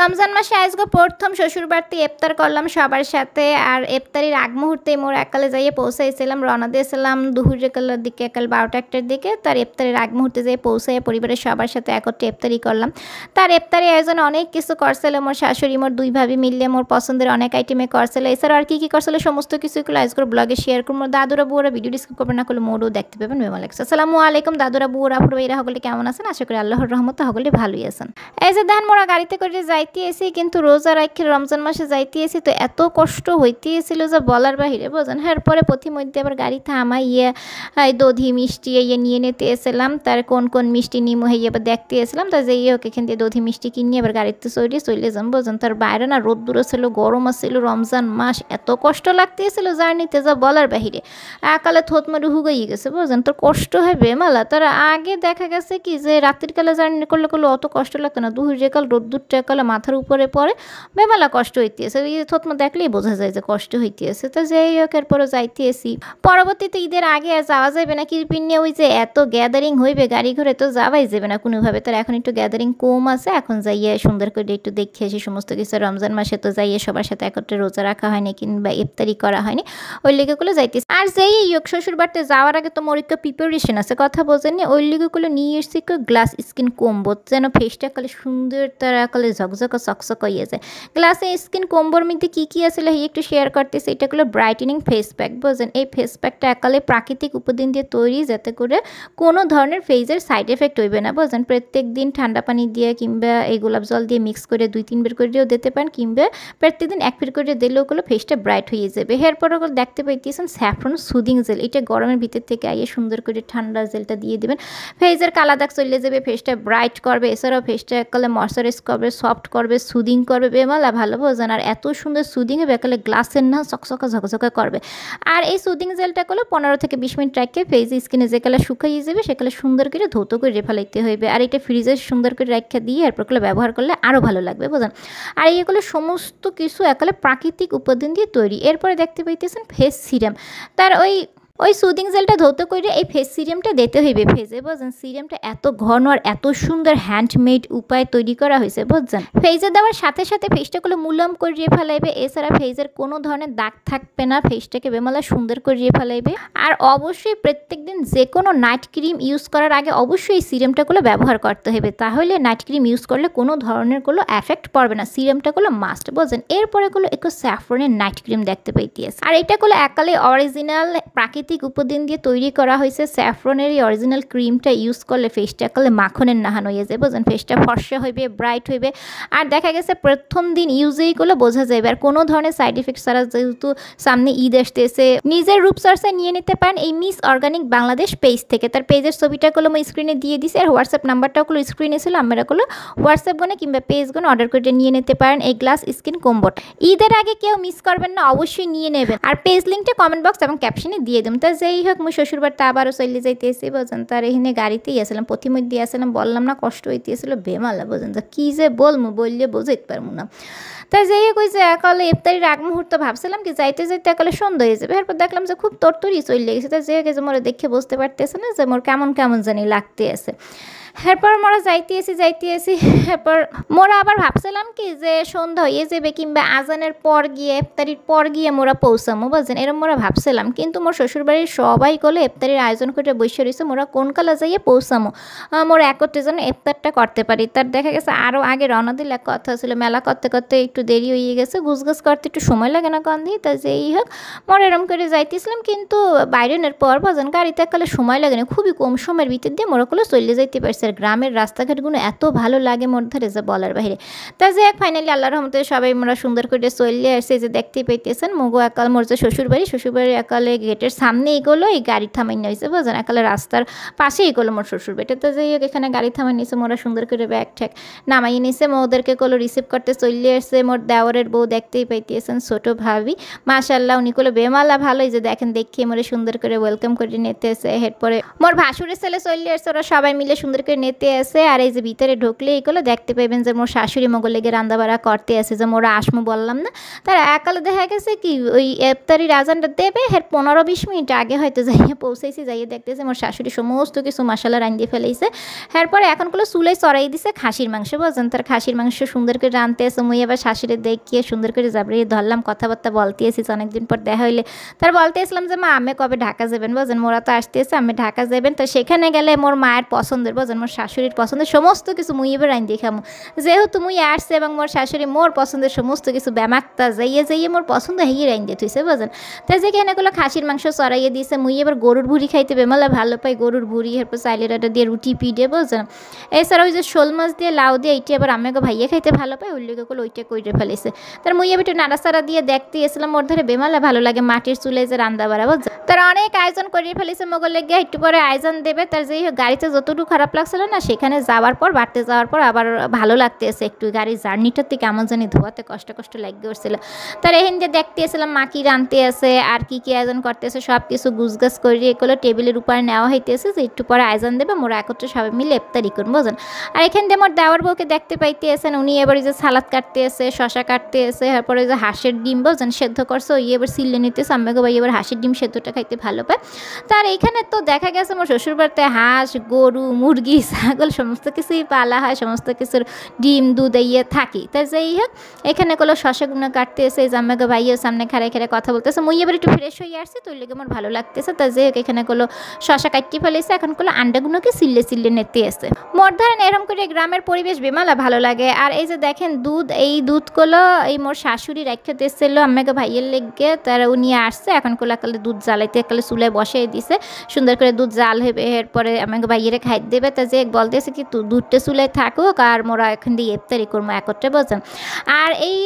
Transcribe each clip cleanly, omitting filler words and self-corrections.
রমজান মাসে আজকে প্রথম শ্বশুরবাড়িতে ইফতার করলাম সবার সাথে। আর ইফতারির আগ মুহূর্তে মোর একালে যাইয়ে পৌঁছাইছিলাম, রওনা দিয়েছিলাম দুপুরের দিকে, একাল 12টা-1টার দিকে। তার ইফতারির আগ মুহূর্তে যাই পৌঁছাইয়া পরিবারের সবার সাথে একত্রে ইফতারি করলাম। তার ইফতারি আয়োজনে অনেক কিছু করছিল মোর শাশুড়ি, মোর দুই ভাবি মিললে মোর পছন্দের অনেক আইটেমে করছিল। এছাড়াও আর কি করছিল সমস্ত কিছুগুলো আজকের ব্লগে শেয়ার করবো। দাদুরা বুয়ারা ভিডিও ডিসক্রিপ করবেন না করলে মোরও দেখতে পাবেন। মেমো লাগছে। আসসালামু আলাইকুম দাদুরা বুয়ারা আপুরা, এরা সকলে কেমন আছেন? আশা করি আল্লাহর রহমতে সকলে ভালোই আছেন। এই যে ধান মোরা গাড়িতে করে যাইতে এসি, কিন্তু রোজা রাখি রমজান মাসে যাইতে এসি, তো এত কষ্ট হইতেছিল যে বলার বাহিরে বোঝেন। এরপরে প্রতিমধ্যে আবার গাড়ি থামাইয়ে দধি মিষ্টি নিয়ে নিতে এসেছিলাম। তার কোন কোন মিষ্টি নিমো হইয়ে আবার দেখতে এসেছিলাম। তার যে ওকে এখান দিয়ে দধি মিষ্টি কিনে আবার গাড়িতে চলে যান বোঝেন। তার বাইরে না রোদ দূরে ছিল, গরম আসছিল, রমজান মাস, এত কষ্ট লাগতেছিল জার্নিতে যা বলার বাহিরে। একালে থোত মারি হুগাই গেছে বোঝেন। তোর কষ্ট হয় বেমালা। তার আগে দেখা গেছে কি যে রাত্রির কালে জার্নি করলে অত কষ্ট লাগতো না। দুপুরের রোদ্দুরটা কালে মাথার উপরে পরে বেমালা কষ্ট হইতেছে। ওই থতমা দেখলেই বোঝা যায় যে কষ্ট হইতেছে। তো যাই হোক এরপরে যাইতেছি। পরবর্তীতে ঈদের আগে আর যাওয়া যাবে না কিরপিন নিয়ে, ওই যে এত গ্যাদারিং হইবে গাড়ি ঘরে, তো যাওয়াই যাবে না কোনোভাবে। তার এখন একটু গ্যাদারিং কম আছে, এখন যাইয়ে সুন্দর করে একটু দেখে আসি সমস্ত কিছু। রমজান মাসে তো যাইয়ে সবার সাথে একত্রে রোজা রাখা হয়নি কিংবা ইফতারি করা হয়নি, ওই লিগেগুলো যাইতেছি। আর যেই হোক শ্বশুর বাড়িতে যাওয়ার আগে তো মোর একটু প্রিপারেশন আছে, কথা বোঝেননি। ওই লিগেগুলো নিয়ে এসছি গ্লাস স্কিন কম্বো, যেন ফেসটা কালে সুন্দর তারা কালে ঝকঝকা চকচক হয়ে যায়। গ্লাসে স্কিন কম্বোর মধ্যে কী আসলে একটু শেয়ার করতেছে। এটা হলো ব্রাইটেনিং ফেস প্যাক বোঝেন। এই ফেস প্যাকটা একালে প্রাকৃতিক উপাদান দিয়ে তৈরি, যাতে করে কোনো ধরনের ফেসের সাইড এফেক্ট হইবে না বোঝেন। প্রত্যেক দিন ঠান্ডা পানি দিয়ে কিংবা এই গোলাপ জল দিয়ে মিক্স করে 2-3 বের করেও দিতে পারেন, কিংবা প্রত্যেকদিন 1 বের করে দিলেও ওগুলো ফেসটা ব্রাইট হয়ে যাবে। এরপর ওগুলো দেখতে পাইতেছেন স্যাফরন সুদিং জেল। এটা গরমের ভিতর থেকে আইয়ে সুন্দর করে ঠান্ডা জেলটা দিয়ে দেবেন, ফেসের কালা দাগ চলে যাবে, ফেসটা ব্রাইট করবে। এছাড়াও ফেসটা একালে ময়শ্চারাইজ করবে, সফট করবে, সুদিং করবে, বেমালা ভালো বোঝেন। আর এত সুন্দর সুদিং হবে একালে গ্লাসের না চকচকা ঝকঝকা করবে। আর এই সুদিং জেলটা করলে 15 থেকে 20 মিনিট রাখে ফেস স্কিনে যে কালে শুকাইয়ে যাবে সেকালে সুন্দর করে ধৌত করে ফেলাইতে হইবে। আর এটা ফ্রিজে সুন্দর করে রাখা দিয়ে এরপর করে ব্যবহার করলে আরও ভালো লাগবে বোঝেন। আর এইগুলো সমস্ত কিছু একালে প্রাকৃতিক উপাদান দিয়ে তৈরি। এরপরে দেখতে পাইতেছেন ফেস সিরাম। তার ওই সুদিং জেলটা ধৌত করে এই ফেস সিরামটা দিতে হইবে ফেসে বোঝেন। সিরামটা এত ঘন আর এত সুন্দর হ্যান্ডমেড উপায় তৈরি করা হয়েছে বোঝেন। ফেসে দেওয়ার সাথে সাথে ফেসটাগুলো মুলাম করিয়ে ফেলাইবে। এছাড়া ফেসের কোনো ধরনের দাগ থাকবে না, ফেসটাকে বেমালা সুন্দর করিয়ে ফেলাইবে। আর অবশ্যই প্রত্যেকদিন যে কোনো নাইট ক্রিম ইউজ করার আগে অবশ্যই এই সিরামটাগুলো ব্যবহার করতে হবে, তাহলে নাইট ক্রিম ইউজ করলে কোনো ধরনের কোনো এফেক্ট পড়বে না। সিরামটাগুলো মাস্ট বোঝেন। এরপরে গুলো একটু স্যাফরনের নাইট ক্রিম দেখতে পাইতেছে। আর এটাগুলো একালে অরিজিনাল প্রাকৃতিক উপাদান দিয়ে তৈরি করা হয়েছে। স্যাফরনের এই অরিজিনাল ক্রিমটা ইউজ করলে ফেসটা একালে মাখনের নাহান হয়ে যায় বোঝেন। ফেসটা ফর্সা হইবে, ব্রাইট হইবে। আর দেখা গেছে প্রথম দিন ইউজেই করলে বোঝা যাবে। আর কোনো ধরনের সাইড এফেক্ট ছাড়া, যেহেতু সামনে ঈদ আসতেছে, নিজের রূপচর্চা নিয়ে নিতে পারেন এই মিস অর্গানিক বাংলাদেশ পেজ থেকে। তার পেজের ছবিটা গুলো আমি স্ক্রিনে দিয়ে দিছি, আর হোয়াটসঅ্যাপ নাম্বারটাও গুলো স্ক্রিনে ছিল। আমরা গুলো হোয়াটসঅ্যাপ গুনে কিংবা পেজ গুনে অর্ডার করে নিয়ে নিতে পারেন এই গ্লাস স্কিন কম্বোট। ঈদের আগে কেউ মিস করবেন না, অবশ্যই নিয়ে নেবেন। আর পেজ লিঙ্কটা কমেন্ট বক্স এবং ক্যাপশনে দিয়ে দেবেন। তা যেই হোক মুই শ্বশুরবাড়িতে আবারও চলে যাইতেছি বোঝেন। তার এখানে গাড়িতেই আসলাম, প্রতিমধ্যে আসলাম, বললাম না কষ্ট হইতেছিল বেমালা বোঝেন। তা কী যে বলবো, বললে বোঝাইতে পারবো না। তাই যাই হোক ওই যে একালে ইফতারির আগ মুহূর্ত ভাবছিলাম কি যাইতে যাইতে একালে সন্ধ্যা হয়ে যাবে। এরপর দেখলাম যে খুব তরতরি চলে গেছে। তাই যে যে মোরা দেখে বুঝতে পারতেছে না যে মোর কেমন কেমন জানি লাগতে আছে। এরপর মোরা যাইতে আসি। এরপর মোরা আবার ভাবছিলাম কি যে সন্ধ্যা হয়ে যাবে কিংবা আজানের পর গিয়ে ইফতারির পর গিয়ে মোরা পৌঁছামো বুঝছেন, এরকম মোরা ভাবছিলাম। কিন্তু মোর শ্বশুরবাড়ির সবাই গলে ইফতারির আয়োজন করে বসে রয়েছে, মোরা কোন কালে যাইয়ে পৌঁছামো, মোরা একত্রে যেন ইফতারটা করতে পারি। তার দেখা গেছে আরও আগে রওনা দিলে এক কথা ছিল, মেলা করতে করতে একটু দেরি হয়ে গেছে, গুছগাছ করতে একটু সময় লাগে না কন দিয়ে। তাই যেই হোক মোরা এরম করে যাইতেছিলাম। কিন্তু বাইরেনের পর বাজান গাড়িতে এককালে সময় লাগে না, খুবই কম সময়ের ভিতর দিয়ে মোরাগুলো চলে যাইতে পারছে। আর গ্রামের রাস্তাঘাটগুলো এত ভালো লাগে মোর ধারে যে বলার বাইরে। তাই যে ফাইনালি আল্লাহর রহমতে সবাই মোরা সুন্দর করে চলে আসছে। যে দেখতেই পাইতেছেন মোগো একাল মোর যে শ্বশুরবাড়ি একালে গেটের সামনে এগোলো, এই গাড়ি থামাই নিয়েছে বুঝলেন, একালে রাস্তার পাশে এগোলো মোর শ্বশুরবাড়িটা। তো যাই হোক এখানে গাড়ি থামাই নিয়েছে, মোরা সুন্দর করে ব্যাগ ঠ্যাগ নামাই নিয়েছে। ওদেরকে কোলো রিসিভ করতে চলে আসছে। মোর দেওরের বউ দেখতেই পাইতেছেন, ছোট ভাবি, মাশাআল্লাহ উনি কোলো বেমালা ভালোই যে দেখেন দেখিয়ে মোরে সুন্দর করে ওয়েলকাম করে নিতে এসে। এরপরে মোর ভাসুরের ছেলে চলে আসছে, ওরা সবাই মিলে সুন্দর করে করে নেতে আছে। আর এই যে ভিতরে ঢুকলে এইগুলো দেখতে পাইবেন যে মোর শাশুড়ি মগর লেগে রান্দাবাড়া করতে আছে, যে মোরা আসমু বললাম না। তার একালে দেখা গেছে কি ওই ইফতারির আজানটা দেবে এর 15-20 মিনিট আগে হয়তো যাইয়ে পৌঁছাইছি, যাইয়ে দেখতেছে মোর শাশুড়ি সমস্ত কিছু মশলা রান্ধিয়ে ফেলেছে। এরপরে এখনগুলো চুলাই চড়াই দিছে খাসির মাংস, বুঝছেন। তার খাসির মাংস সুন্দর করে রাঁধতে আছে। মুই আবার শাশুড়ি দেখিয়ে সুন্দর করে জাবড়িয়ে ধরলাম, কথাবার্তা বলতে এসেছি অনেকদিন পর দেখা হইলে। তার বলতে আসলাম যে মা আমি কবে ঢাকা যাবেন, বুঝছেন, মোরা তো আসতেছে আমি ঢাকা যাবেন। তো সেখানে গেলে মোর মায়ের পছন্দের, বুঝছেন, মোর শাশুড়ির পছন্দের সমস্ত কিছু মুই এবার রাঁধি খামো। যেহেতু মুই আসছে এবং মোর শাশুড়ি মোর পছন্দের সমস্ত কিছু ব্যামাকতা যাইয়ে যাইয়ে মোর পছন্দ হইয়ে রাঁধতে থুইছে, বুঝছেন। তাই যেখানে গুলো খাসির মাংস চড়াইয়ে দিয়েছে। মুই এবার গরুর ভুড়ি খাইতে বেমালা ভালো পাই, গরুর ভুড়ি, এরপর চাইলের আটা দিয়ে রুটি পিঠে, বুঝছেন। এছাড়া ওই যে শোল মাছ দিয়ে লাউ দিয়ে এইটি আবার আমাকে ভাইয়া খাইতে ভালো পাই, ওই লেগে গুলো ওইটা কইরে ফেলেছে। তার মুই এবার একটু নাড়াচাড়া দিয়ে দেখতে এসেছিলাম, ওর ধরে বেমালা ভালো লাগে মাটির চুলে যে রান্না বাড়া, বুঝছেন। তারা অনেক আয়োজন করে ফেলেছে মগর লেগে, একটু পরে আয়োজন দেবে। তার যেই গাড়িতে যতটুকু খারাপ লাগছিল না, সেখানে যাওয়ার পর বাড়তে যাওয়ার পর আবার ভালো লাগতেছে একটু। গাড়ির জার্নিটার থেকে কেমন জানি ধোয়াতে কষ্ট কষ্ট লাগিয়ে উঠছিল। তার এখান দিয়ে দেখতে এসেছিলাম মা কি রাঁধতে আছে আর কি কি আয়োজন করতেছে, সব কিছু গুছগাছ করে এগুলো টেবিলের উপরে নেওয়া হইতেছে যে একটু পরে আয়োজন দেবে, মোরা একত্রে সবাই মিলে ইফতারি করবো, বুঝছেন। আর এখান দিয়ে মোর দেওয়ার বউকে দেখতে পাইতে আছেন, উনি এবার যে সালাদ কাটতে আছে, শশা কাটতে আছে, তারপরে যে হাঁসের ডিম, বুঝছেন, সেদ্ধ করছে, ওই এবার সিলে নিতেছে। আম্মাকে ভাই এবার হাঁসের ডিম সেদ্ধটা খাইতে ভালো পায়। তার এইখানে তো দেখা গেছে মোর শ্বশুরবাড়িতে হাঁস, গরু, মুরগি, ছাগল সমস্ত কিছুই পালা হয়, সমস্ত কিছুর ডিম দুধ ইয়ে থাকি। তাই যাই হোক এখানে কোনো শশাগুলো কাটতে এসে জাম্মাকে ভাইয়ের সামনে খাড়াই খাড়াই কথা বলতেছে। মুই এবার একটু ফ্রেশ হয়ে আসছি, তো লেগে আমার ভালো লাগতেছে। তাই যাই হোক এখানে কোনো শশা কাটিয়ে ফেলেছে, এখন কোনো আন্ডাগুলোকে সিলে সিলে নিতে আসে। মোর ধরেন এরকম করে গ্রামের পরিবেশ বেমালা ভালো লাগে। আর এই যে দেখেন দুধ, এই দুধগুলো এই মোর শাশুড়ি রেখে দিয়েছিল আমাকে ভাইয়ের লেগে, তারা উনি আসছে এখন কোলাকালে দুধ জ্বালাইতে একালে চুলায় বসিয়ে দিছে, সুন্দর করে দুধ জাল হবে, এরপরে আমাকে ভাইয়েরে খাই দেবে। তা যে বলতেছে কি দুধটা চুলায় থাকুক আর মোরা এখন দিয়ে ইফতারি করবো একত্রে, বুঝছেন। আর এই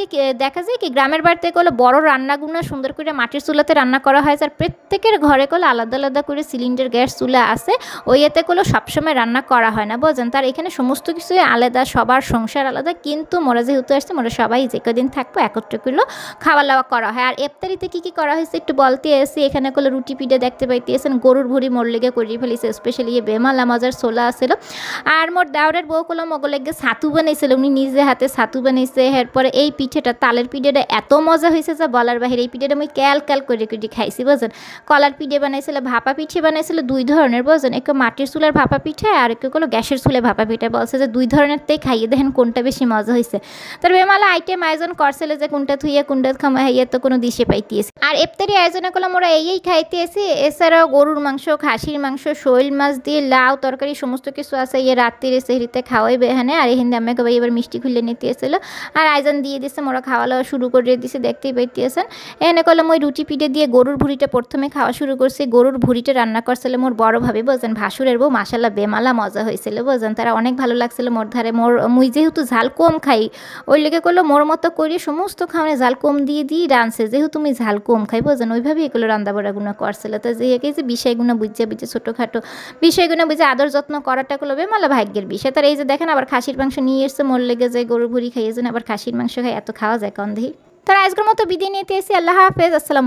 দেখা যায় কি গ্রামের বাড়িতে কোনো বড় রান্নাগুলো সুন্দর করে মাটির চুলাতে রান্না করা হয়, আর প্রত্যেকের ঘরে কোনো আলাদা আলাদা করে সিলিন্ডার গ্যাস চুলা আছে, ওই এতে কোনো সবসময় রান্না করা হয় না, বুঝছেন। তার এখানে সমস্ত কিছুই আলাদা, সবার সংসার আলাদা, কিন্তু মোরা যেহেতু আসছে মোরা সবাই যে কদিন থাকবো একত্রে করলো খাওয়া দাওয়া করা হয়। আর ইফতারিতে কী কী করা হয়েছে একটু বলতে এসে, এখানে কোনো রুটি পিঠে দেখতে পাইতেছেন, গরুর ভুড়ি মোর লেগে করে ফেলেছে, স্পেশালি বেমালা মজার ছোলা আসছিল। আর মোর দাওরের বউ কলো মগর লেগে ছাতু বানাইছিল, উনি নিজে হাতে ছাতু বানাইছে। এরপরে এই পিঠেটা তালের পিঠেটা এত মজা হয়েছে যে বলার বাহিরে। এই পিঠেটা আমি ক্যাল ক্যাল করে করে খাইছি, বুঝছেন। কলার পিঠে বানাইছিল, ভাপা পিঠে বানাইছিল, দুই ধরনের, বুঝছেন। একটু মাটির চুলার ভাপা পিঠে আর একটু কোনো গ্যাসের চুলে ভাপা পিঠে, বলছে যে দুই ধরনের তেই খাইয়ে দেখেন কোনটা বেশি মজা হয়েছে। তার বেমালা আইটেম আয়োজন করছিল যে কোনটা থুইয়া কোনটা খামা হাইয়া তো কোনো দিশে পাইতেছি। আর ইফতারি আয়োজনে করলাম মোরা এই খাইতে এসি। এছাড়াও গরুর মাংস, খাসির মাংস, শৈল মাছ দিয়ে লাউ তরকারি সমস্ত কিছু আছে, ইয়ে রাত্রিরে সেহরিতে খাওয়াইবে এখানে। আর এখানে আমাকে ভাই এবার মিষ্টি খুলে নিতে এসেছিলো আর আয়োজন দিয়ে দিচ্ছে, মোরা খাওয়া দাওয়া শুরু করে দিছে, দেখতেই পাইতেছেন। এখানে করলাম ওই রুটি পিঠে দিয়ে গরুর ভুড়িটা প্রথমে খাওয়া শুরু করছে। গরুর ভুড়িটা রান্না করছিল মোর বড় ভাবে, বুঝছেন, ভাসুরের বউ, মাশাল্লাহ বেমালা মজা হয়েছিল, বুঝছেন। তারা অনেক ভালো লাগছিল মোর ধারে। মুই যেহেতু ঝাল কম খাই, ওই লেগে করলো মোর মতো করে সমস্ত খাওয়ানে ঝাল কম দিয়ে দিয়ে রাঁধছে, যেহেতু তুমি ঝাল কম খাই, বুঝছেন, ওইভাবে এগুলো রান্না বাড়াগুলো করছিল। তো যে যে বিষয়গুলো বুঝছে বুঝছে ছোটোখাটো বিষয়গুলো বুঝে আদর যত্ন করাটা করলো বেমালা ভাগ্যের বিষয়। তার এই যে দেখেন আবার খাসির মাংস নিয়ে এসছে, মোর লেগে যায় গরুর ভুড়ি খাইয়েছেন, আবার খাসির মাংস খাই, এত খাওয়া যায় কন্ধি। তার আজকের মতো বিদায় নিতে এসেছি। আল্লাহ হাফেজ, আসসালাম।